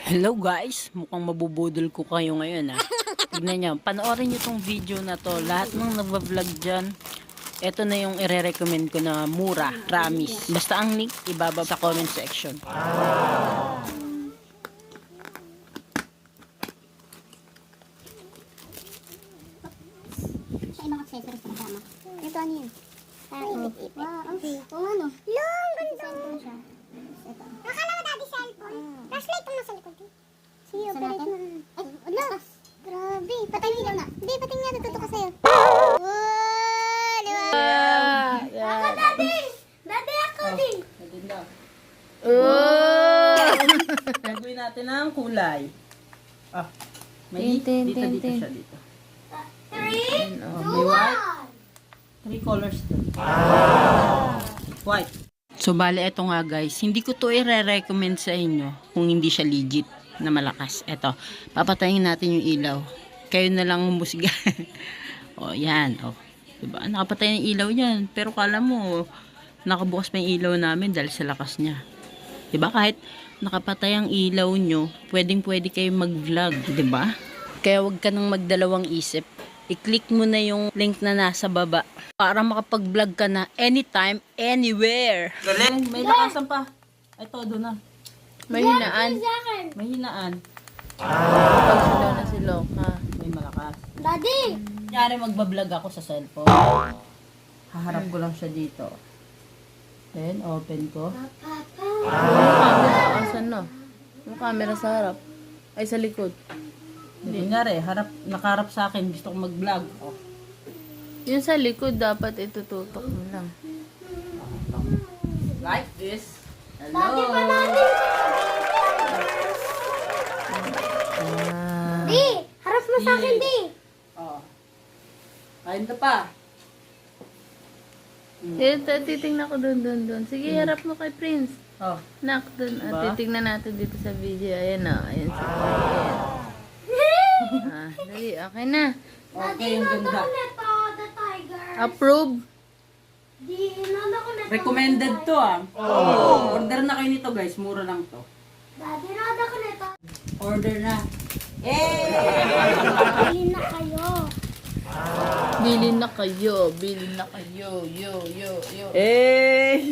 Hello guys, mukhang mabubudol ko kayo ngayon ha. Tignan nyo, panoorin nyo tong video na to. Lahat ng nagva-vlog dyan, ito na yung ire-recommend ko na mura, promise. Basta ang link, ibaba sa comment section. Sa ibang accessories na kasama. Ito ano yun? Parang ipit-ipit. Wow, okay. Oo ano? Long, ganda. Cellphone siya. Ito. Akala mo daddy cellphone. Flashlight mo sa likod. Sige, operate mo. Ay, wala. Grabe. Patay mo na. Hindi, patay nga. Natuto ka sa'yo. Wow, diba? Ako, daddy. Daddy, ako din. Gagawin natin ang kulay. May dito siya dito. 3, 2, 1. May white. 3 colors to. White. So, bale, ito nga guys. Hindi ko to i-recommend sa inyo kung hindi siya legit na malakas. Ito. Papatayin natin yung ilaw. Kayo na lang humusga. O, yan. O. Diba? Nakapatay yung ilaw yan. Pero kala mo, nakabukas pa yung ilaw namin dahil sa lakas niya. Diba? Kahit nakapatay ang ilaw nyo, pwedeng-pwede kayo mag-vlog. Diba? Kaya wag ka nang magdalawang isip. I-click mo na yung link na nasa baba para makapag-vlog ka na anytime, anywhere. May lakasan pa. Ay, todo na. May hinaan. May hinaan. Pag silaw na silaw ka. May malakas. Daddy. Kunyari magbablog ako sa cellphone. Haharap ko lang siya dito. Then, open ko. Yung camera, asan na? Yung camera sa harap. Ay, sa likod. Kunyari, nakaharap sa akin. Gusto ko mag-vlog. Oh. Yung sa likod, dapat itututok mo lang. Like this. Hello. Di, harap mo sa akin, Di. Oh. Kain na pa. Titingnan ko doon. Sige, harap mo kay Prince. Oh. Nak, doon. Diba? Titingnan natin dito sa video. Ayan na. Ayan si Prince. Dali. Okay na. Okay, yung ganda. The tiger. Approve. Di, nanda ko na. Recommended to Order na kayo nito guys. Mura lang to. Daddy, nanda ko na ito. Order na. Bilhin na kayo. Bilin na kayo. Bilin na kayo. Yo. Eh!